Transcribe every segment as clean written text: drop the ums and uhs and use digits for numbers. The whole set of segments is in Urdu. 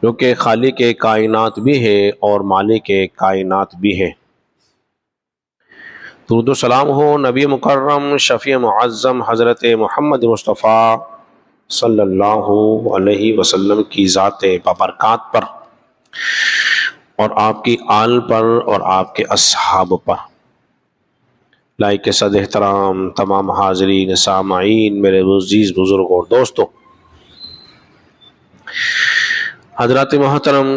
جو کہ خالق کائنات بھی ہے اور مالک کائنات بھی ہے۔ درود و سلام ہو نبی مکرم شفیع معظم حضرت محمد مصطفیٰ صلی اللہ علیہ وسلم کی ذات بابرکات پر اور آپ کی آل پر اور آپ کے اصحاب پر۔ لائق صد احترام تمام حاضرین سامعین، میرے عزیز بزرگ اور دوستو، حضرات محترم،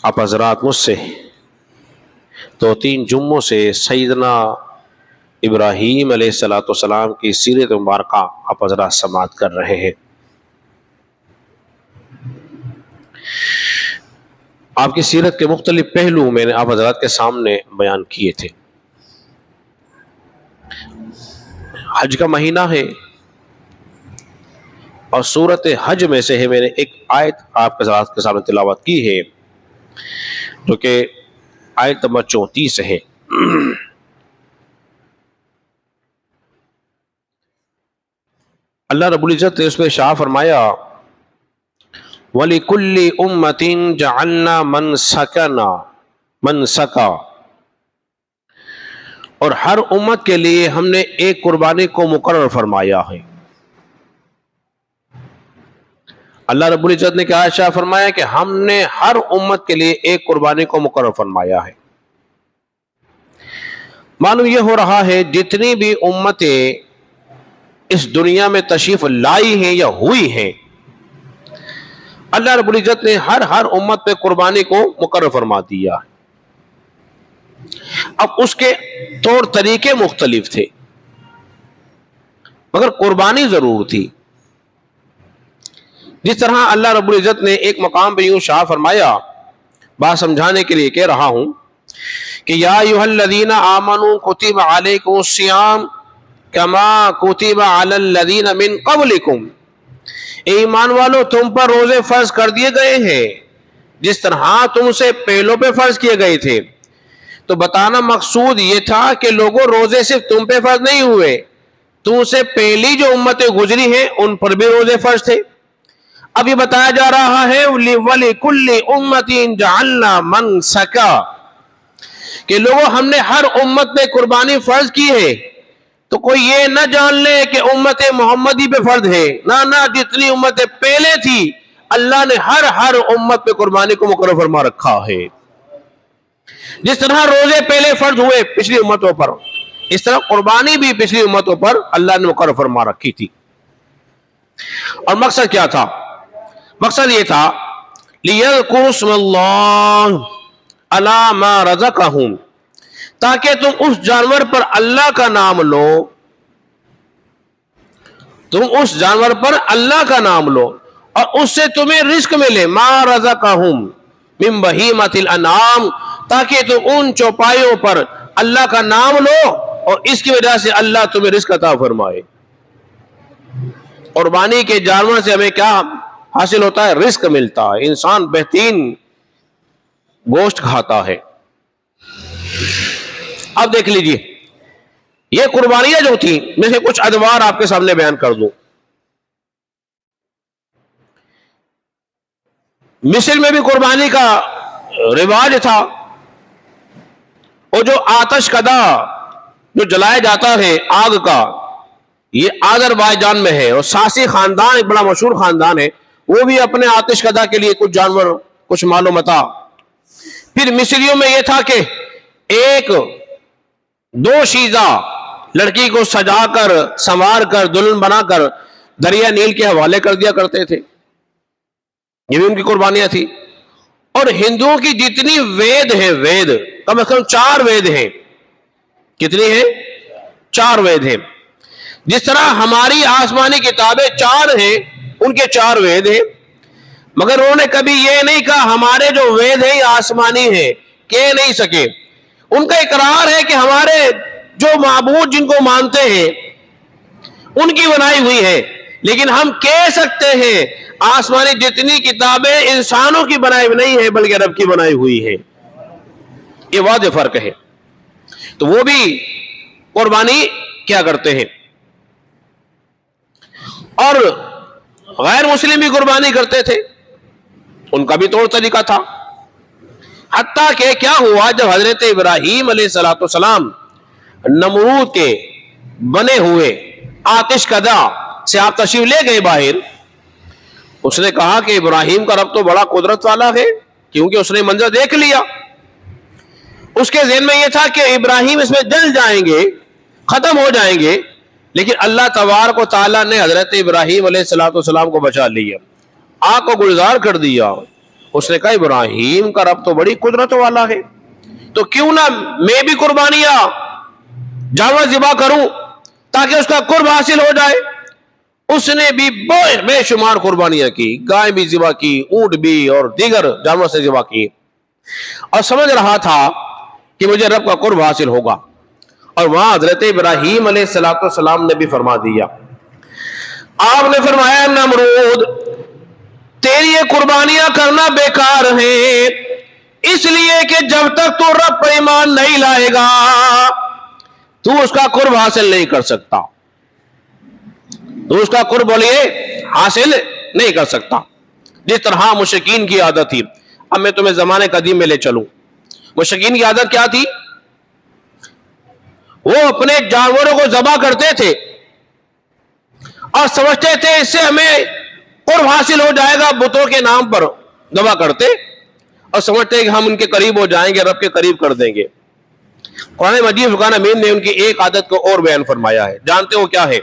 آپ حضرات مجھ سے 2-3 جمعوں سے سیدنا ابراہیم علیہ السلام کی سیرت مبارکہ آپ حضرات سماعت کر رہے ہیں۔ آپ کی سیرت کے مختلف پہلو میں نے آپ حضرات کے سامنے بیان کیے تھے۔ حج کا مہینہ ہے اور سورت حج میں سے ہے، میں نے ایک آیت آپ حضرات کے سامنے تلاوت کی ہے جو کہ آیت نمبر 34 ہے۔ اللہ رب العزت نے اس میں شاہ فرمایا وَلِكُلِّ أُمَّةٍ جَعَلْنَا مَنْسَكًا، اور ہر امت کے لیے ہم نے ایک قربانی کو مقرر فرمایا ہے۔ اللہ رب العزت نے کیا شاہ فرمایا کہ ہم نے ہر امت کے لیے ایک قربانی کو مقرر فرمایا ہے۔ معلوم یہ ہو رہا ہے جتنی بھی امتیں اس دنیا میں تشریف لائی ہیں یا ہوئی ہیں، اللہ رب العزت نے ہر امت پہ قربانی کو مقرر فرما دیا ہے۔ اب اس کے طور طریقے مختلف تھے مگر قربانی ضرور تھی۔ جس طرح اللہ رب العزت نے ایک مقام پہ یوں شاہ فرمایا، بات سمجھانے کے لیے کہہ رہا ہوں کہ یا ایھا الذین آمنوا کتب علیکم الصیام کما کتب علی الذین من قبلکم، ایمان والو تم پر روزے فرض کر دیے گئے ہیں جس طرح تم سے پہلوں پہ فرض کیے گئے تھے۔ تو بتانا مقصود یہ تھا کہ لوگوں روزے صرف تم پہ فرض نہیں ہوئے، تم سے پہلی جو امتیں گزری ہیں ان پر بھی روزے فرض تھے۔ اب یہ بتایا جا رہا ہے وَلِكُلِّ أُمَّةٍ جَعَلْنَا مَنْسَكًا، کہ لوگوں ہم نے ہر امت پہ قربانی فرض کی ہے۔ تو کوئی یہ نہ جان لے کہ امت محمدی پہ فرض ہے، نہ جتنی امتیں پہلے تھی اللہ نے ہر امت پہ قربانی کو مقرر فرما رکھا ہے۔ جس طرح روزے پہلے فرض ہوئے پچھلی امتوں پر، اس طرح قربانی بھی پچھلی امتوں پر اللہ نے مقرر فرما رکھی تھی۔ اور مقصد کیا تھا؟ مقصد یہ تھا لِيَذْكُرُوا اسْمَ اللَّهِ عَلَىٰ مَا رَزَقَهُمْ، تاکہ تم اس جانور پر اللہ کا نام لو، تم اس جانور پر اللہ کا نام لو اور اس سے تمہیں رزق ملے، مَا رَزَقَهُمْ مِن بَهِیمَةِ الْأَنْعَامِ، تاکہ تم ان چوپایوں پر اللہ کا نام لو اور اس کی وجہ سے اللہ تمہیں رزق عطا فرمائے۔ قربانی کے جانور سے ہمیں کیا حاصل ہوتا ہے؟ رزق ملتا ہے، انسان بہترین گوشت کھاتا ہے۔ اب دیکھ لیجئے یہ قربانیاں جو تھیں، میں سے کچھ ادوار آپ کے سامنے بیان کر دوں۔ مصر میں بھی قربانی کا رواج تھا، اور جو آتش کدا جو جلایا جاتا ہے آگ کا، یہ آذربائیجان میں ہے، اور ساسی خاندان ایک بڑا مشہور خاندان ہے، وہ بھی اپنے آتش کدا کے لیے کچھ جانور، کچھ مال و متاع۔ پھر مصریوں میں یہ تھا کہ ایک دو شیزہ لڑکی کو سجا کر سنوار کر دلہن بنا کر دریا نیل کے حوالے کر دیا کرتے تھے، یہ بھی ان کی قربانیاں تھی۔ اور ہندوؤں کی جتنی وید ہیں، وید کم از کم 4 وید ہیں۔ کتنی ہیں؟ 4 وید ہیں۔ جس طرح ہماری آسمانی کتابیں 4 ہیں، ان کے 4 وید ہیں، مگر انہوں نے کبھی یہ نہیں کہا ہمارے جو وید ہیں یہ آسمانی ہیں، کہہ نہیں سکے۔ ان کا اقرار ہے کہ ہمارے جو معبود جن کو مانتے ہیں ان کی بنائی ہوئی ہے، لیکن ہم کہہ سکتے ہیں آسمانی جتنی کتابیں انسانوں کی بنائی نہیں ہے بلکہ رب کی بنائی ہوئی ہے۔ یہ واضح فرق ہے۔ تو وہ بھی قربانی کیا کرتے ہیں، اور غیر مسلم بھی قربانی کرتے تھے۔ ان کا بھی طور طریقہ تھا. حتیٰ کہ کیا ہوا جب حضرت ابراہیم علیہ السلام نمرود کے بنے ہوئے آتش کدہ سے آپ تشریف لے گئے باہر, اس نے کہا کہ ابراہیم کا رب تو بڑا قدرت والا ہے, کیونکہ اس نے منظر دیکھ لیا. اس کے ذہن میں یہ تھا کہ ابراہیم اس میں جل جائیں گے, ختم ہو جائیں گے, لیکن اللہ تبارک و تعالیٰ نے حضرت ابراہیم علیہ السلام کو بچا لیا, آگ کو گلزار کر دیا. اس نے کہا ابراہیم کا رب تو بڑی قدرت والا ہے, تو کیوں نہ میں بھی قربانیاں جانور ذبح کروں تاکہ اس کا قرب حاصل ہو جائے. اس نے بھی بے شمار قربانیاں کی, گائے بھی ذبح کی, اونٹ بھی اور دیگر جانور سے ذبح کی, اور سمجھ رہا تھا کہ مجھے رب کا قرب حاصل ہوگا. اور وہاں حضرت ابراہیم علیہ السلام نے بھی فرما دیا, آپ نے فرمایا نمرود تیری یہ قربانیاں کرنا بیکار ہے, اس لیے کہ جب تک تو رب پر ایمان نہیں لائے گا تو اس کا قرب حاصل نہیں کر سکتا, تو اس کا قرب بولیے حاصل نہیں کر سکتا. جس طرح مشرکین کی عادت تھی. اب میں تمہیں زمانے قدیم میں لے چلوں. مشرکین کی عادت کیا تھی؟ وہ اپنے جانوروں کو ذبح کرتے تھے اور سمجھتے تھے اس سے ہمیں قرب حاصل ہو جائے گا, بتوں کے نام پر ذبح کرتے اور سمجھتے کہ ہم ان کے قریب ہو جائیں گے, رب کے قریب کر دیں گے. قرآن مجید فرقان امین نے ان کی ایک عادت کو اور بیان فرمایا ہے, جانتے ہو کیا ہے؟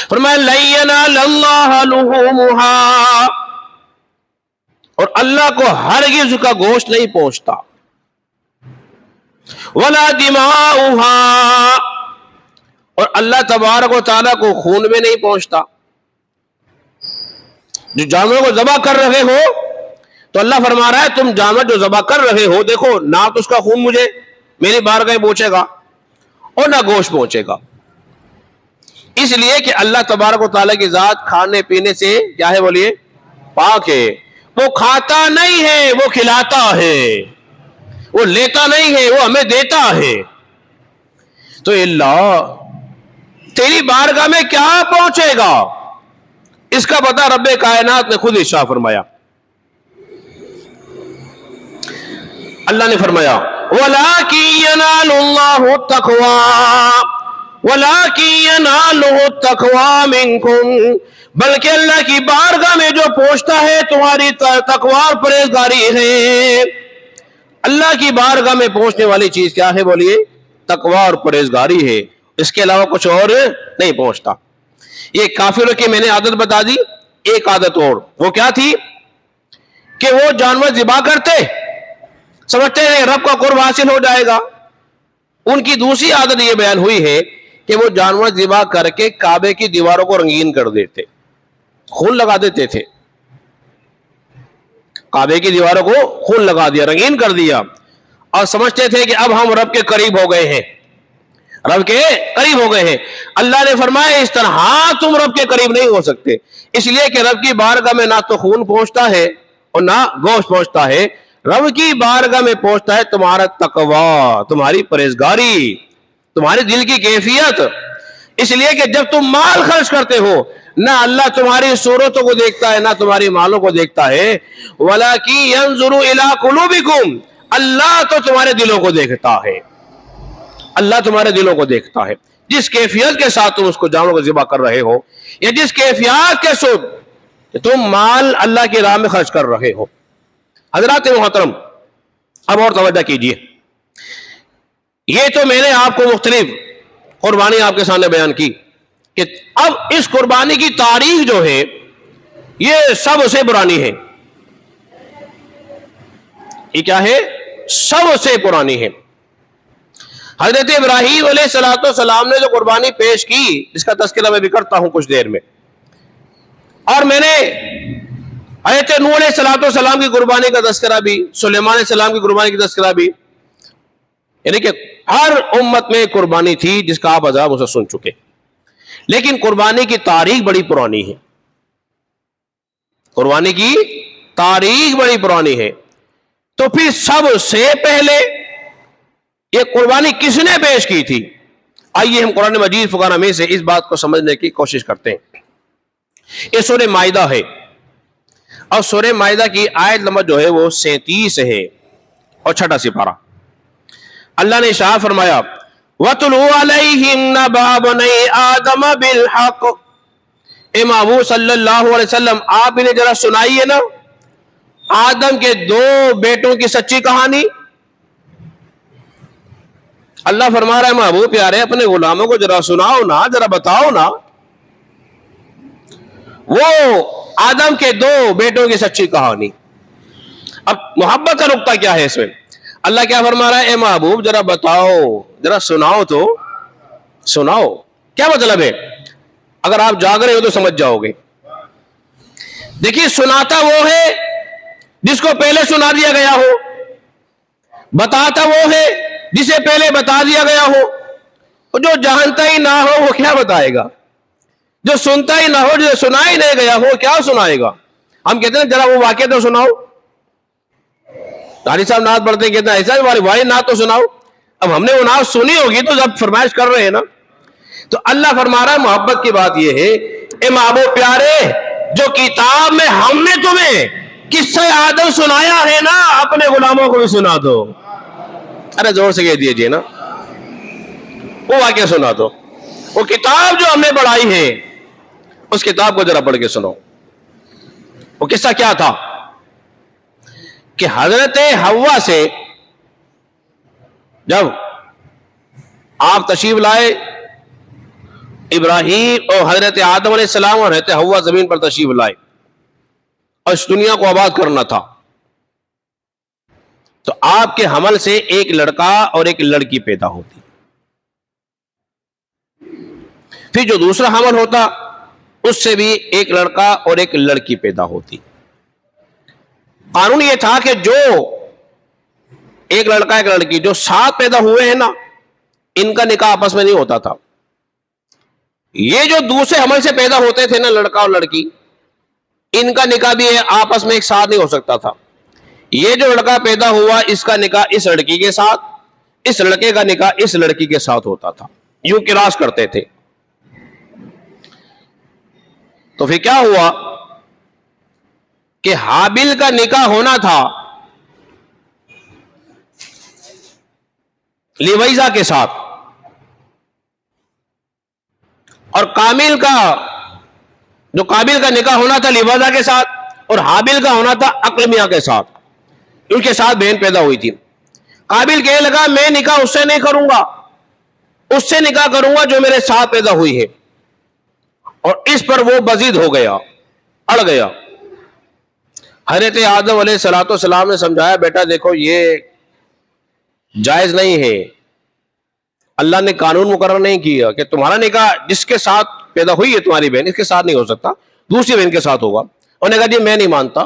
فرمایا لَن يَنَالَ اللَّهَ لُحُومُهَا, اور اللہ کو ہرگز کا گوشت نہیں پہنچتا, وَلَا دِمَاؤُهَا, اور اللہ تبارک و تعالیٰ کو خون میں نہیں پہنچتا. جو جانوروں کو ذبح کر رہے ہو تو اللہ فرما رہا ہے تم جانور جو ذبح کر رہے ہو دیکھو نہ تو اس کا خون مجھے میری بارگاہ پہنچے گا اور نہ گوشت پہنچے گا, اس لیے کہ اللہ تبارک و تعالیٰ کی ذات کھانے پینے سے کیا ہے بولیے پاک ہے. وہ کھاتا نہیں ہے, وہ کھلاتا ہے, وہ لیتا نہیں ہے, وہ ہمیں دیتا ہے. تو اللہ تیری بارگاہ میں کیا پہنچے گا اس کا پتہ رب کائنات نے خود ارشاد فرمایا. اللہ نے فرمایا وَلَٰكِن يَنَالُ اللَّهُ التَّقْوَىٰ وَلَٰكِن يَنَالُهُ التَّقْوَىٰ مِنكُمْ, بلکہ اللہ کی بارگاہ میں جو پہنچتا ہے تمہاری تقویٰ اور پرہیزگاری ہے. اللہ کی بارگاہ میں پہنچنے والی چیز کیا ہے بولیے؟ تقویٰ اور پرہیزگاری ہے, اس کے علاوہ کچھ اور نہیں پہنچتا. یہ کافروں کی میں نے عادت بتا دی. ایک عادت اور, وہ کیا تھی کہ وہ جانور ذبح کرتے سمجھتے ہیں رب کا قرب حاصل ہو جائے گا. ان کی دوسری عادت یہ بیان ہوئی ہے کہ وہ جانور ذبح کر کے کعبے کی دیواروں کو رنگین کر دیتے, خون لگا دیتے تھے. کعبے کی دیواروں کو خون لگا دیا, رنگین کر دیا, اور سمجھتے تھے کہ اب ہم رب کے قریب ہو گئے ہیں, رب کے قریب ہو گئے ہیں. اللہ نے فرمایا اس طرح تم رب کے قریب نہیں ہو سکتے, اس لیے کہ رب کی بارگاہ میں نہ تو خون پہنچتا ہے اور نہ گوشت پہنچتا ہے. رب کی بارگاہ میں پہنچتا ہے تمہارا تقویٰ, تمہاری پرہیزگاری, تمہاری دل کی کیفیت. اس لیے کہ جب تم مال خرچ کرتے ہو نہ اللہ تمہاری صورتوں کو دیکھتا ہے نہ تمہاری مالوں کو دیکھتا ہے, وَلَٰكِن يَنظُرُ إِلَىٰ قُلُوبِكُمْ, اللہ تو تمہارے دلوں کو دیکھتا ہے, اللہ تمہارے دلوں کو دیکھتا ہے. جس کیفیت کے ساتھ تم اس کو جانوروں کو ذبح کر رہے ہو یا جس کیفیت کے ساتھ تم مال اللہ کی راہ میں خرچ کر رہے ہو. حضرات محترم اب اور توجہ کیجئے, یہ تو میں نے آپ کو مختلف قربانی آپ کے سامنے بیان کی کہ اب اس قربانی کی تاریخ جو ہے یہ سب سے پرانی ہے. یہ کیا ہے؟ سب سے پرانی ہے. حضرت ابراہیم علیہ السلام نے جو قربانی پیش کی جس کا تذکرہ میں بھی کرتا ہوں کچھ دیر میں, اور میں نے حضرت نوح علیہ السلام کی قربانی کا تذکرہ بھی, سلیمان علیہ السلام کی قربانی کا تذکرہ بھی, یعنی کہ ہر امت میں قربانی تھی جس کا آپ عذاب اسے سن چکے. لیکن قربانی کی تاریخ بڑی پرانی ہے, قربانی کی تاریخ بڑی پرانی ہے. تو پھر سب سے پہلے یہ قربانی کس نے پیش کی تھی؟ آئیے ہم قرآن مجید فرقان حمید سے اس بات کو سمجھنے کی کوشش کرتے ہیں. یہ سورہ مائدہ ہے اور سورہ مائدہ کی آیت نمبر جو ہے وہ 37 ہے اور 6واں سپارہ. اللہ نے ارشاد فرمایا وَاتْلُوا عَلَيْهِمْ نَبَأَ بَنِي آدَمَ بِالْحَقِّ. اے محبوب صلی اللہ علیہ وسلم آپ انہیں ذرا سنائیے نا آدم کے 2 بیٹوں کی سچی کہانی. اللہ فرما رہا ہے محبوب پیارے اپنے غلاموں کو ذرا سناؤ نا, ذرا بتاؤ نا وہ آدم کے 2 بیٹوں کی سچی کہانی. اب محبت کا نقطہ کیا ہے اس میں؟ اللہ کیا فرما رہا ہے اے محبوب ذرا بتاؤ, ذرا سناؤ تو سناؤ. کیا مطلب ہے؟ اگر آپ جاگ رہے ہو تو سمجھ جاؤ گے. دیکھیے سناتا وہ ہے جس کو پہلے سنا دیا گیا ہو, بتاتا وہ ہے جسے پہلے بتا دیا گیا ہو. اور جو جانتا ہی نہ ہو وہ کیا بتائے گا؟ جو سنتا ہی نہ ہو, جو سنا ہی نہیں گیا ہو کیا سنائے گا؟ ہم کہتے ہیں ذرا وہ واقعہ تو سناؤ. قاری صاحب نعت پڑھتے ہیں کہتے ہیں ایسا بھائی نعت تو سناؤ. اب ہم نے وہ نعت سنی ہوگی تو جب فرمائش کر رہے ہیں نا. تو اللہ فرما رہا ہے محبت کی بات یہ ہے اے محبوب پیارے جو کتاب میں ہم نے تمہیں قصہ آدم سنایا ہے نا اپنے غلاموں کو بھی سنا دو. ارے زور سے کہہ دیجئے نا وہ واقعہ سنا دو. وہ کتاب جو ہم نے پڑھائی ہے اس کتاب کو ذرا پڑھ کے سنو. وہ قصہ کیا تھا کہ حضرت حوا سے جب آپ تشریف لائے ابراہیم اور حضرت آدم علیہ السلام اور حضرت حوا زمین پر تشریف لائے اور اس دنیا کو آباد کرنا تھا, تو آپ کے حمل سے ایک لڑکا اور ایک لڑکی پیدا ہوتی. پھر جو دوسرا حمل ہوتا اس سے بھی ایک لڑکا اور ایک لڑکی پیدا ہوتی. قانون یہ تھا کہ جو ایک لڑکا ایک لڑکی جو 7 پیدا ہوئے ہیں نا ان کا نکاح آپس میں نہیں ہوتا تھا. یہ جو دوسرے حمل سے پیدا ہوتے تھے نا لڑکا اور لڑکی ان کا نکاح بھی آپس میں ایک ساتھ نہیں ہو سکتا تھا. یہ جو لڑکا پیدا ہوا اس کا نکاح اس لڑکی کے ساتھ, اس لڑکے کا نکاح اس لڑکی کے ساتھ ہوتا تھا. یوں کراس کرتے تھے. تو پھر کیا ہوا کہ حابیل کا نکاح ہونا تھا لیویزا کے ساتھ اور قابیل کا نکاح ہونا تھا لیویزا کے ساتھ اور حابیل کا ہونا تھا اقلمیہ کے ساتھ. ان کے ساتھ بہن پیدا ہوئی تھی. قابیل کہنے لگا میں نکاح اس سے نہیں کروں گا, اس سے نکاح کروں گا جو میرے ساتھ پیدا ہوئی ہے. اور اس پر وہ بزید ہو گیا, اڑ گیا. حضرت آدم علیہ السلام نے سمجھایا بیٹا دیکھو یہ جائز نہیں ہے. اللہ نے قانون مقرر نہیں کیا کہ تمہارا نکاح جس کے ساتھ پیدا ہوئی ہے تمہاری بہن اس کے ساتھ نہیں ہو سکتا, دوسری بہن کے ساتھ ہوگا. انہوں نے کہا جی میں نہیں مانتا.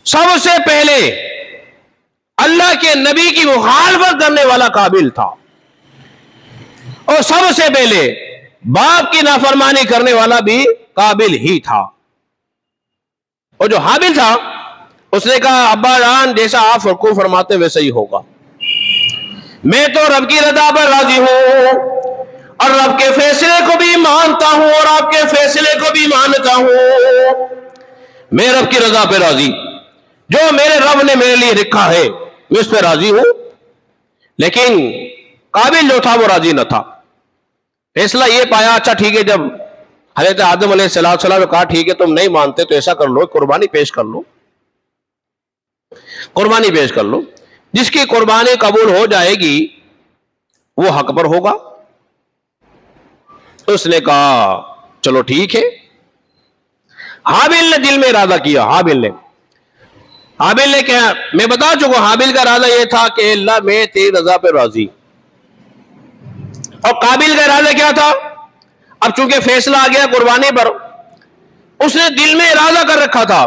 سب سے پہلے اللہ کے نبی کی مخالفت کرنے والا قابیل تھا اور سب سے پہلے باپ کی نافرمانی کرنے والا بھی قابیل ہی تھا. اور جو حابیل تھا اس نے کہا ابا جان جیسا آپ کو فرماتے ویسا ہی ہوگا. میں تو رب کی رضا پر راضی ہوں اور رب کے فیصلے کو بھی مانتا ہوں اور آپ کے فیصلے کو بھی مانتا ہوں. میں رب کی رضا پہ راضی, جو میرے رب نے میرے لیے لکھا ہے میں اس پہ راضی ہوں. لیکن قابیل جو تھا وہ راضی نہ تھا. فیصلہ یہ پایا اچھا ٹھیک ہے جب حضرت آدم علیہ السلام نے کہا ٹھیک ہے تم نہیں مانتے تو ایسا کر لو قربانی پیش کر لو, قربانی پیش کر لو. جس کی قربانی قبول ہو جائے گی وہ حق پر ہوگا. اس نے کہا چلو ٹھیک ہے. حابیل نے دل میں ارادہ کیا. حابیل نے کہا میں بتا چکا حابیل کا ارادہ یہ تھا کہ اللہ میں تیری رضا پہ راضی. اور قابیل کا ارادہ کیا تھا؟ اب چونکہ فیصلہ آ گیا قربانی پر, اس نے دل میں ارادہ کر رکھا تھا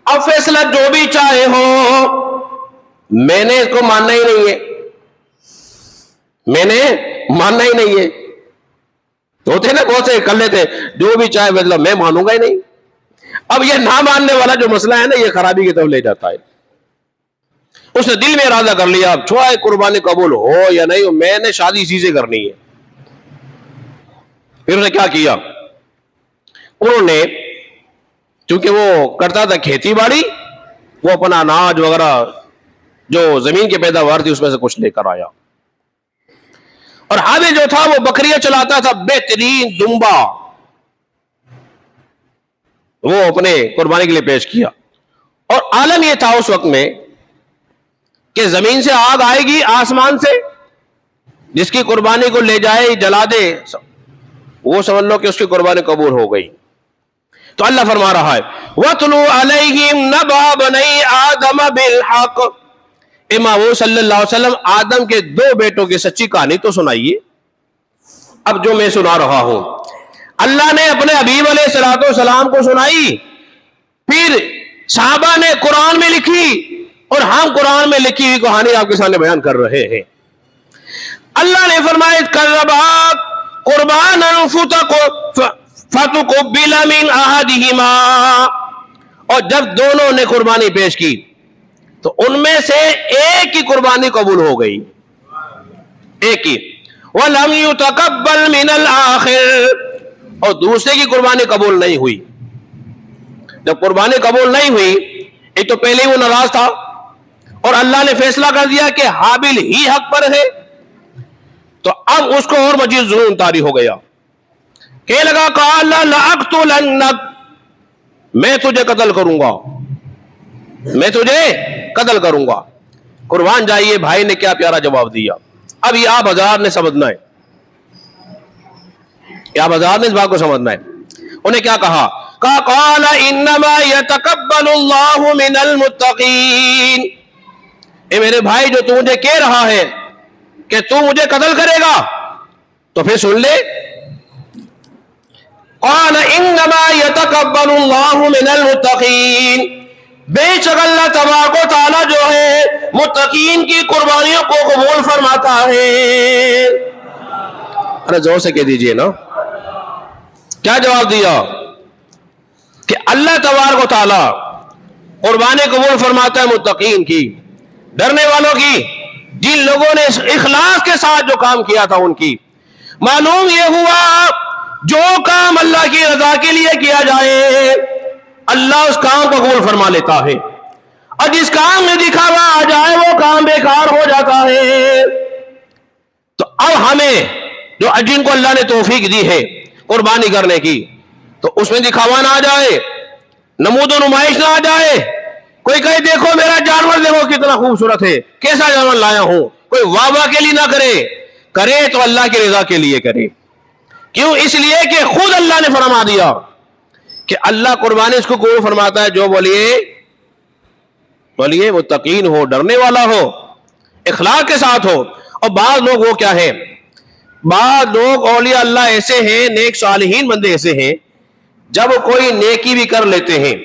اب فیصلہ جو بھی چاہے ہو میں نے اس کو ماننا ہی نہیں ہے, میں نے ماننا ہی نہیں ہے. ہوتے نا بہت سے کر لیتے جو بھی چاہے فیصلہ میں مانوں گا ہی نہیں. اب یہ نہ ماننے والا جو مسئلہ ہے نا یہ خرابی کی طرف لے جاتا ہے. اس نے دل میں ارادہ کر لیا اب چھوڑا قربانی قبول ہو یا نہیں ہو میں نے شادی اسی سے کرنی ہے. پھر انہوں نے کیا کیا, انہوں نے چونکہ وہ کرتا تھا کھیتی باڑی، وہ اپنا اناج وغیرہ جو زمین کی پیداوار تھی اس میں سے کچھ لے کر آیا. اور حابل جو تھا وہ بکریاں چلاتا تھا، بہترین دمبا وہ اپنے قربانی کے لیے پیش کیا. اور عالم یہ تھا اس وقت میں کہ زمین سے آگ آئے گی آسمان سے، جس کی قربانی کو لے جائے جلا دے، وہ سمجھ لو کہ اس کی قربانی قبول ہو گئی. تو اللہ فرما رہا ہے وَاتْلُوا عَلَيْهِمْ نَبَأَ بَنِي آدَمَ بِالْحَقِّ، امام صلی اللہ علیہ وسلم آدم کے 2 بیٹوں کی سچی کہانی تو سنائیے. اب جو میں سنا رہا ہوں اللہ نے اپنے حبیب علیہ السلام کو سنائی، پھر صحابہ نے قرآن میں لکھی، اور ہم قرآن میں لکھی ہوئی کہانی آپ کے سامنے بیان کر رہے ہیں. اللہ نے فرمایا قربات قربانا فتقبل من احدهما، اور جب دونوں نے قربانی پیش کی تو ان میں سے ایک کی قربانی قبول ہو گئی، ایک کی. وَلَمْ يُتَقَبَّلْ مِنَ الْآخِرِ، اور دوسرے کی قربانی قبول نہیں ہوئی. جب قربانی قبول نہیں ہوئی، ایک تو پہلے ہی وہ ناراض تھا اور اللہ نے فیصلہ کر دیا کہ حابل ہی حق پر ہے، تو اب اس کو اور مزید ظلم طاری ہو گیا. کہ لگا قال لَأَقْتُلَنَّكَ، میں تجھے قتل کروں گا، میں تجھے قتل کروں گا. قربان جائیے بھائی نے کیا پیارا جواب دیا. اب یہ آپ ہزار نے سمجھنا ہے، یہ آپ ہزار نے اس بات کو سمجھنا ہے. انہیں کیا کہا قال انما يتقبل الله من المتقین، اے میرے بھائی جو تو مجھے کہہ رہا ہے کہ تو مجھے قتل کرے گا تو پھر سن لے. قال انما يتقبل الله من المتقین، بے شک اللہ تبارک و تعالی جو ہے متقین کی قربانیوں کو قبول فرماتا ہے. ارے زور سے کہہ دیجئے نا. کیا جواب دیا کہ اللہ تبارک و تعالی قربانی قبول فرماتا ہے متقین کی، ڈرنے والوں کی، جن لوگوں نے اخلاص کے ساتھ جو کام کیا تھا ان کی. معلوم یہ ہوا جو کام اللہ کی رضا کے لیے کیا جائے اللہ اس کام کو قبول فرما لیتا ہے، اور جس کام میں دکھاوا آ جائے وہ کام بیکار ہو جاتا ہے. تو اب ہمیں جو جن کو اللہ نے توفیق دی ہے قربانی کرنے کی، تو اس میں دکھاوا نہ آ جائے، نمود و نمائش نہ آ جائے. کوئی کہے دیکھو میرا جانور دیکھو کتنا خوبصورت ہے، کیسا جانور لایا ہوں، کوئی واہ واہ کے لیے نہ کرے تو اللہ کی رضا کے لیے کرے. کیوں؟ اس لیے کہ خود اللہ نے فرما دیا کہ اللہ قربانی اس کو قبول فرماتا ہے جو بولیے متقین ہو، ڈرنے والا ہو، اخلاق کے ساتھ ہو. اور بعض لوگ وہ کیا ہے، بعض لوگ اولیاء اللہ ایسے ہیں، نیک صالحین بندے ایسے ہیں، جب کوئی نیکی بھی کر لیتے ہیں،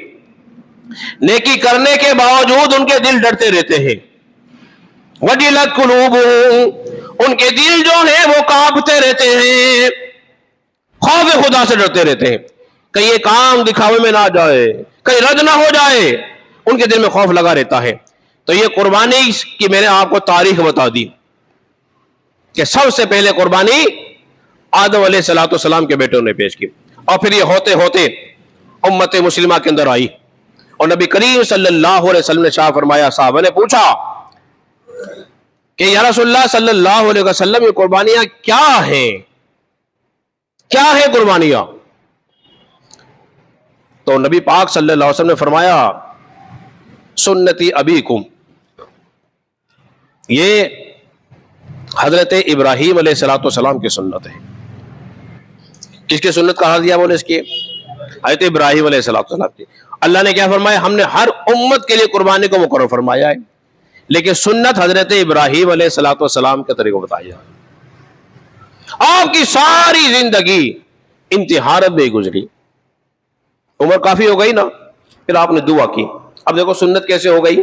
نیکی کرنے کے باوجود ان کے دل ڈرتے رہتے ہیں. وَجِلَتْ قُلُوبُهُمْ، ان کے دل جو ہیں وہ کانپتے رہتے ہیں، خوف خدا سے ڈرتے رہتے ہیں کہ یہ کام دکھاوے میں نہ جائے، کہیں رد نہ ہو جائے، ان کے دل میں خوف لگا رہتا ہے. تو یہ قربانی کی میں نے آپ کو تاریخ بتا دی کہ سب سے پہلے قربانی آدم علیہ السلام کے بیٹوں نے پیش کی، اور پھر یہ ہوتے ہوتے امت مسلمہ کے اندر آئی. اور نبی کریم صلی اللہ علیہ وسلم نے شاہ فرمایا، صحابہ نے پوچھا کہ یا رسول اللہ صلی اللہ علیہ وسلم یہ قربانیاں کیا ہیں، کیا ہے قربانیاں؟ تو نبی پاک صلی اللہ علیہ وسلم نے فرمایا سنتی ابیکم، یہ حضرت ابراہیم علیہ السلام کی سنت ہے. کس کی سنت کہا دیا بولے اس کی؟ حضرت ابراہیم علیہ السلام کی. اللہ نے کیا فرمایا؟ ہم نے ہر امت کے لیے قربانی کو مقرر فرمایا ہے، لیکن سنت حضرت ابراہیم علیہ السلام کے طریقے بتایا. آپ کی ساری زندگی امتحانات میں گزری، عمر کافی ہو گئی نا، پھر آپ نے دعا کی. اب دیکھو سنت کیسے ہو گئی.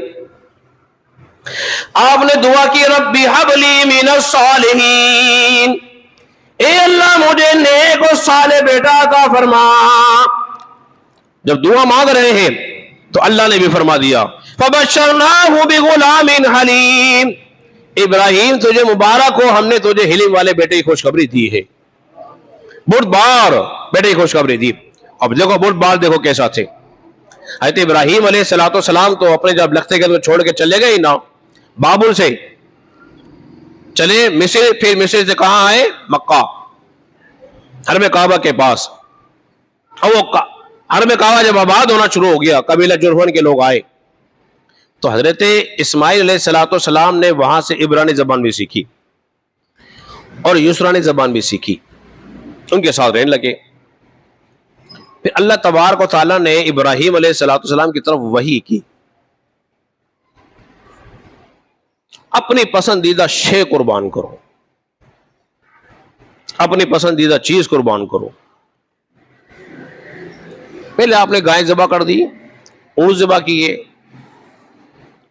آپ نے دعا کی ربی ہب لی من الصالحین، اے اللہ مجھے نیک و صالح بیٹا عطا فرما. جب دعا مانگ رہے ہیں تو اللہ نے بھی فرما دیا فبشرناہ بغلام حلیم، ابراہیم تجھے مبارک ہو، ہم نے تجھے حلیم والے بیٹے کی خوشخبری دی ہے، بردبار بیٹے کی خوشخبری دی. اب دیکھو بردبار دیکھو کیسا تھے. حضرت ابراہیم علیہ السلام تو اپنے جب لختے کے چھوڑ کے چلے گئے نا، بابل سے چلے مصر، پھر مصر سے کہاں آئے؟ مکہ، حرم کعبہ کے پاس. اور وہ حرم کعبہ جب آباد ہونا شروع ہو گیا، قبیلہ جرہم کے لوگ آئے، تو حضرت اسماعیل علیہ السلام نے وہاں سے عبرانی زبان بھی سیکھی اور یسرانی زبان بھی سیکھی، ان کے ساتھ رہنے لگے. پھر اللہ تبارک و تعالیٰ نے ابراہیم علیہ السلام کی طرف وحی کی، اپنی پسندیدہ شے قربان کرو، اپنی پسندیدہ چیز قربان کرو. پہلے آپ نے گائے ذبح کر دی، اونٹ ذبح کیے،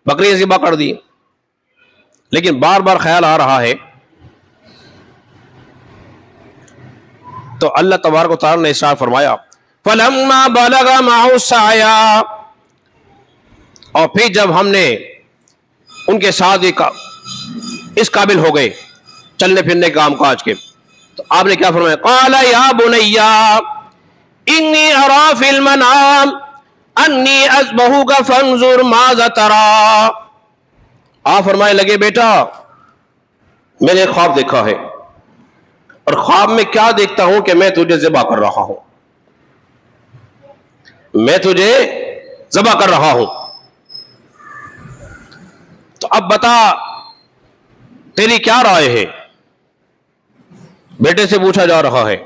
بکریاں ذبح کر دی، لیکن بار بار خیال آ رہا ہے تو اللہ تبارک و تعالیٰ نے ارشاد فرمایا فَلَمَّا بَلَغَ مَعَهُ السَّعْيَ، اور پھر جب ہم نے ان کے ساتھ اس قابل ہو گئے چلنے پھرنے کام کاج کے، تو آپ نے کیا فرمایا؟ قَالَ يَا بُنَيَّ إِنِّي أَرَىٰ فِي الْمَنَامِ أَنِّي أَذْبَحُكَ فَانظُرْ مَاذَا تَرَىٰ. آپ فرمائے لگے بیٹا میں نے خواب دیکھا ہے، اور خواب میں کیا دیکھتا ہوں کہ میں تجھے ذبح کر رہا ہوں، میں تجھے ذبح کر رہا ہوں. تو اب بتا تیری کیا رائے ہے؟ بیٹے سے پوچھا جا رہا ہے،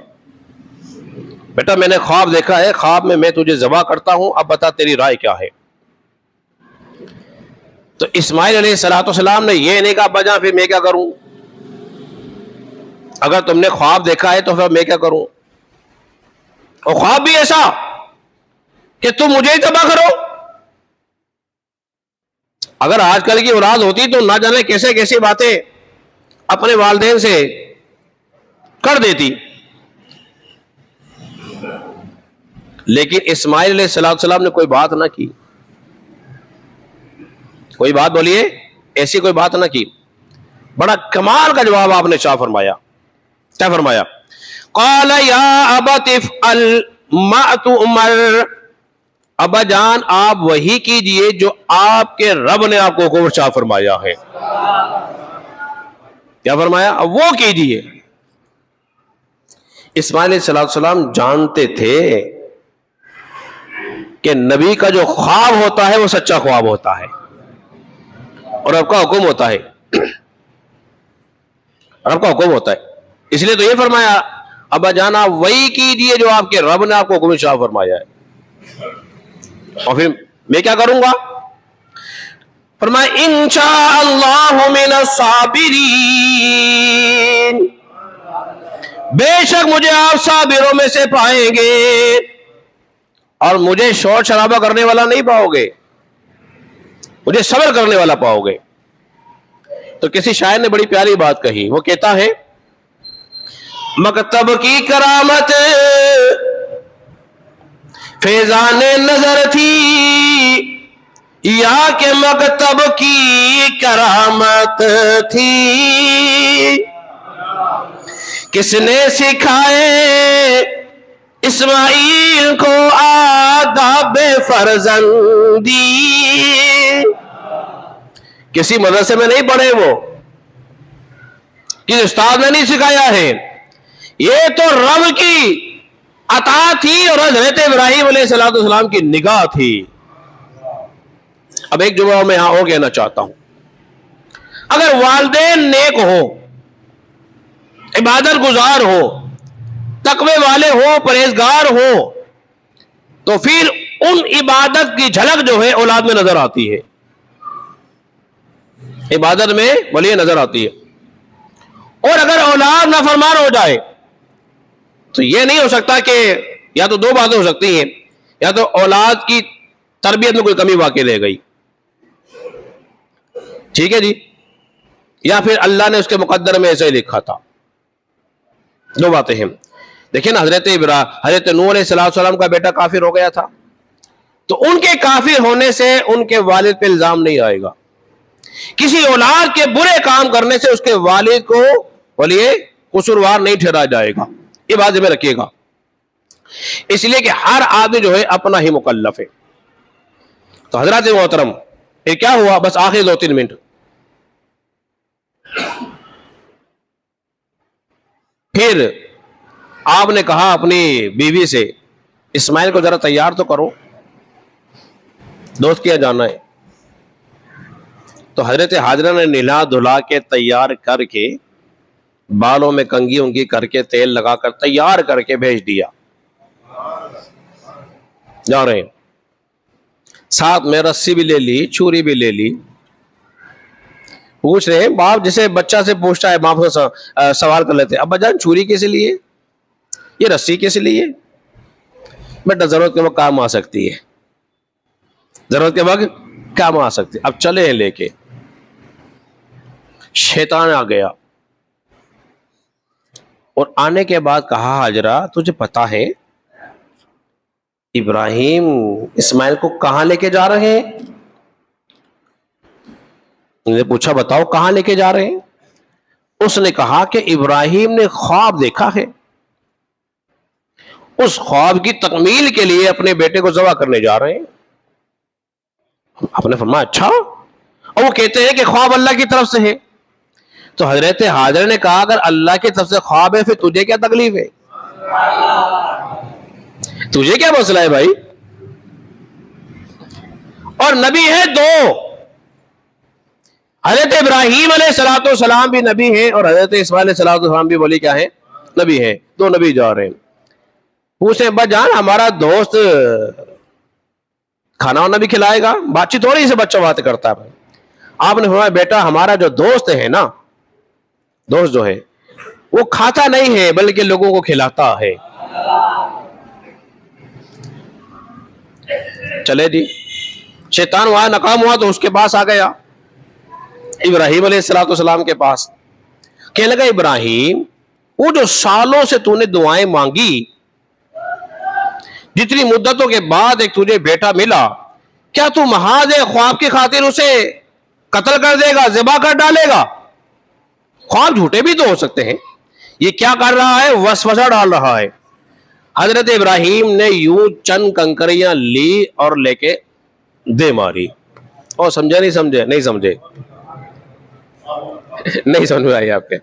بیٹا میں نے خواب دیکھا ہے، خواب میں میں تجھے ذبح کرتا ہوں، اب بتا تیری رائے کیا ہے؟ تو اسماعیل علیہ السلام نے یہ نہیں کہا بجا پھر میں کیا کروں، اگر تم نے خواب دیکھا ہے تو پھر میں کیا کروں، اور خواب بھی ایسا کہ تم مجھے ہی تباہ کرو. اگر آج کل کی اولاد ہوتی تو نہ جانے کیسے کیسی باتیں اپنے والدین سے کر دیتی. لیکن اسماعیل علیہ السلام نے کوئی بات نہ کی، کوئی بات بولیے ایسی کوئی بات نہ کی. بڑا کمال کا جواب آپ نے شاہ فرمایا. کیا فرمایا؟ قال یا ابت افعل ما تؤمر، ابا جان آپ وہی کیجئے جو آپ کے رب نے آپ کو حکم شاہ فرمایا ہے. کیا فرمایا؟ اب وہ کیجئے. اسماعیل علیہ السلام جانتے تھے کہ نبی کا جو خواب ہوتا ہے وہ سچا خواب ہوتا ہے اور رب کا حکم ہوتا ہے، رب کا حکم ہوتا ہے. اس لیے تو یہ فرمایا ابا جانا وہی کیجئے جو آپ کے رب نے آپ کو حکم شاہ فرمایا ہے. اور پھر میں کیا کروں گا؟ فرمایا انشاء اللہ من الصابرین، بے شک مجھے آپ صابروں میں سے پائیں گے، اور مجھے شور شرابہ کرنے والا نہیں پاؤ گے، مجھے صبر کرنے والا پاؤ گے. تو کسی شاعر نے بڑی پیاری بات کہی، وہ کہتا ہے مکتب کی کرامت فیضان نظر تھی، یا کہ مکتب کی کرامت تھی، کس نے سکھائے اسماعیل کو آداب فرزندی. کسی مدرسے میں نہیں پڑھے، وہ کسی استاد نے نہیں سکھایا ہے، یہ تو رب کی عطا تھی اور حضرت ابراہیم علیہ السلام کی نگاہ تھی. اب ایک جملہ میں یہاں اور کہنا چاہتا ہوں، اگر والدین نیک ہو، عبادت گزار ہو، تقوی والے ہو، پرہیزگار ہو، تو پھر ان عبادت کی جھلک جو ہے اولاد میں نظر آتی ہے، عبادت میں بلیے نظر آتی ہے. اور اگر اولاد نافرمان ہو جائے تو یہ نہیں ہو سکتا کہ یا تو دو باتیں ہو سکتی ہیں، یا تو اولاد کی تربیت میں کوئی کمی واقع رہ گئی، ٹھیک ہے جی، یا پھر اللہ نے اس کے مقدر میں ایسے ہی لکھا تھا. دو باتیں ہیں. دیکھیں نا حضرت نوح علیہ السلام کا بیٹا کافر ہو گیا تھا، تو ان کے کافر ہونے سے ان کے والد پہ الزام نہیں آئے گا. کسی اولاد کے برے کام کرنے سے اس کے والد کو بولیے قصوروار نہیں ٹھہرایا جائے گا. یہ بات میں رکھیے گا. اس لیے کہ ہر آدمی جو ہے اپنا ہی مکلف ہے. تو حضرات محترم پھر کیا ہوا؟ بس آخری 2-3 منٹ. پھر آپ نے کہا اپنی بیوی سے اسماعیل کو ذرا تیار تو کرو، دوست کیا جانا ہے. تو حضرت حاجرہ نے نہلا دھلا کے تیار کر کے، بالوں میں کنگھی انگی کر کے، تیل لگا کر تیار کر کے بھیج دیا. جا رہے ہیں، ساتھ میں رسی بھی لے لی، چھری بھی لے لی. پوچھ رہے ہیں، باپ جسے بچہ سے پوچھتا ہے، باپ سے سوال کر لیتے ہیں، ابا جان چھری کیسے لیے، یہ رسی کیسے لیے؟ بیٹا ضرورت کے وقت کام آ سکتی ہے، ضرورت کے وقت کام آ سکتی ہے. اب چلے ہیں لے کے. شیطان آ گیا اور آنے کے بعد کہا، حاجرہ تجھے پتا ہے ابراہیم اسماعیل کو کہاں لے کے جا رہے ہیں؟ نے پوچھا بتاؤ کہاں لے کے جا رہے ہیں؟ اس نے کہا کہ ابراہیم نے خواب دیکھا ہے، اس خواب کی تکمیل کے لیے اپنے بیٹے کو ذبح کرنے جا رہے ہیں. آپ نے فرمایا اچھا، اور وہ کہتے ہیں کہ خواب اللہ کی طرف سے ہے. تو حضرت حاجرہ نے کہا اگر اللہ کی طرف سے خواب ہے پھر تجھے کیا تکلیف ہے، تجھے کیا مسئلہ ہے بھائی؟ اور نبی ہے 2، حضرت ابراہیم علیہ السلام بھی نبی ہیں اور حضرت اسماعیل علیہ السلام بھی ولی کیا ہیں، نبی ہیں. 2 نبی جا رہے ہیں. پوچھیں ابا جان ہمارا دوست کھانا وانا بھی کھلائے گا؟ بات چیت ہو رہی سے بچہ بات کرتا ہے. آپ نے فرمایا بیٹا ہمارا جو دوست ہے نا، دوست جو ہے وہ کھاتا نہیں ہے بلکہ لوگوں کو کھلاتا ہے. چلے جی، شیطان وہاں ناکام ہوا تو اس کے پاس آ گیا، ابراہیم علیہ السلام کے پاس. کہنے لگا ابراہیم وہ جو سالوں سے تو نے دعائیں مانگی، جتنی مدتوں کے بعد ایک تجھے بیٹا ملا، کیا تو محاذ خواب کی خاطر اسے قتل کر دے گا، ذبح کر ڈالے گا؟ خواب جھوٹے بھی تو ہو سکتے ہیں. یہ کیا کر رہا ہے؟ وسوسہ ڈال رہا ہے. حضرت ابراہیم نے یوں چند کنکریاں لی اور لے کے دے ماری. اور سمجھے نہیں سمجھے؟ نہیں سمجھے، نہیں سمجھ آئی آپ کے.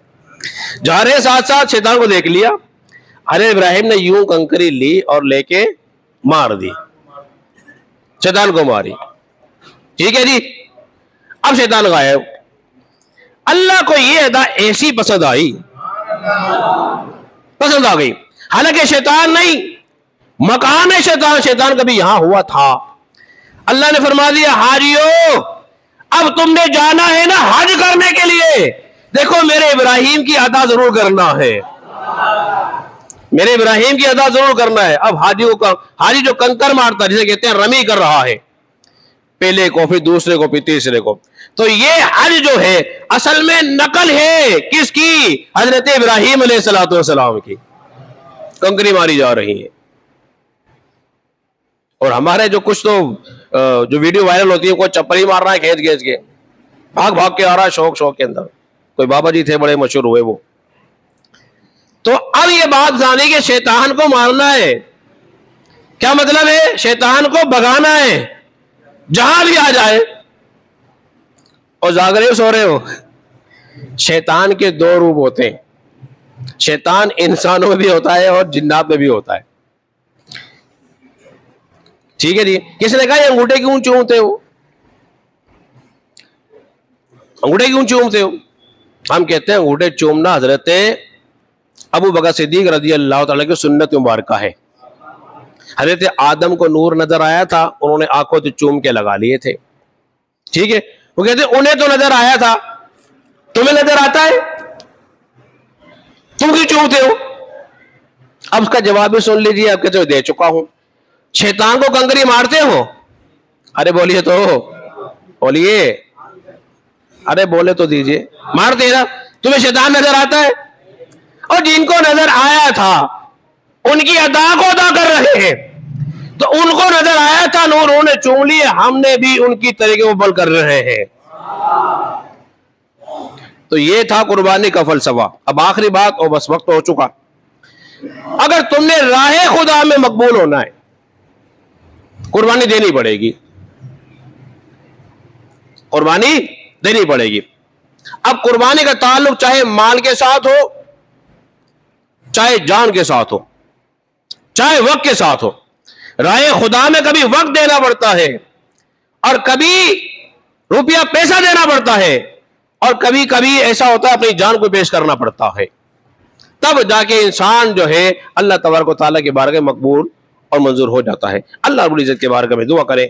جا رہے ساتھ ساتھ شیطان کو دیکھ لیا. حضرت ابراہیم نے یوں کنکری لی اور لے کے مار دی، شیطان کو ماری. ٹھیک ہے جی، اب شیطان غائب. اللہ کو یہ ادا ایسی پسند آئی، پسند آ گئی. حالانکہ شیطان نہیں، مکان ہے شیطان، شیطان کبھی یہاں ہوا تھا. اللہ نے فرما دیا حاجیو اب تم نے جانا ہے نا حج کرنے کے لیے، دیکھو میرے ابراہیم کی ادا ضرور کرنا ہے، میرے ابراہیم کی ادا ضرور کرنا ہے. اب حاجی جو کنکر مارتا ہے، جسے کہتے ہیں رمی کر رہا ہے، پہلے کو پھر دوسرے کو پھر تیسرے کو، تو یہ حج جو ہے اصل میں نقل ہے کس کی؟ حضرت ابراہیم علیہ السلام کی. کنکری ماری جا رہی ہے. اور ہمارے جو کچھ تو جو ویڈیو وائرل ہوتی ہے، کوئی چپل ہی مار رہا ہے کھینچ کھینچ کے، بھاگ بھاگ کے آ رہا ہے شوق کے اندر. کوئی بابا جی تھے بڑے مشہور ہوئے وہ. تو اب یہ بات جانی کہ شیطان کو مارنا ہے، کیا مطلب ہے؟ شیطان کو بھگانا ہے جہاں بھی آ جائے. اور جاگ رہے ہو سو رہے ہو؟ شیطان کے 2 روپ ہوتے ہیں. شیطان انسانوں میں بھی ہوتا ہے اور جنات میں بھی ہوتا ہے. ٹھیک ہے جی. کس نے کہا یہ انگوٹھے کیوں چومتے ہو، انگوٹھے کیوں چومتے ہو؟ ہم کہتے ہیں انگوٹھے چومنا حضرت ابو بکر صدیق رضی اللہ تعالیٰ کی سنت مبارکہ ہے. حضرت آدم کو نور نظر آیا تھا، انہوں نے آنکھوں سے چوم کے لگا لیے تھے. ٹھیک ہے، وہ کہتے ہیں انہیں تو نظر آیا تھا، تمہیں نظر آتا ہے، تم کیوں چومتے ہو؟ اب اس کا جواب بھی سن لیجیے، آپ کہتے ہو دے چکا ہوں. شیطان کو کنکری مارتے ہو؟ ارے بولیے تو، بولیے، ارے بولے تو دیجیے. مارتے نا؟ تمہیں شیطان نظر آتا ہے؟ اور جن کو نظر آیا تھا ان کی ادا کو ادا کر رہے ہیں. تو ان کو نظر آیا تھا نور، انہوں نے چوم لیے، ہم نے بھی ان کی طریقے کو عمل کر رہے ہیں. تو یہ تھا قربانی کا فلسفہ. اب آخری بات، اور بس وقت ہو چکا. اگر تم نے راہ خدا میں مقبول ہونا ہے، قربانی دینی پڑے گی. قربانی دینی پڑے گی۔ اب قربانی کا تعلق چاہے مال کے ساتھ ہو، چاہے جان کے ساتھ ہو، چاہے وقت کے ساتھ ہو۔ رائے خدا میں کبھی وقت دینا پڑتا ہے، اور کبھی روپیہ پیسہ دینا پڑتا ہے، اور کبھی کبھی ایسا ہوتا ہے اپنی جان کو پیش کرنا پڑتا ہے۔ تب جا کے انسان جو ہے اللہ تبارک و تعالیٰ کے بارگاہ میں مقبول اور منظور ہو جاتا ہے۔ اللہ رب العزت کے بارگاہ میں دعا کریں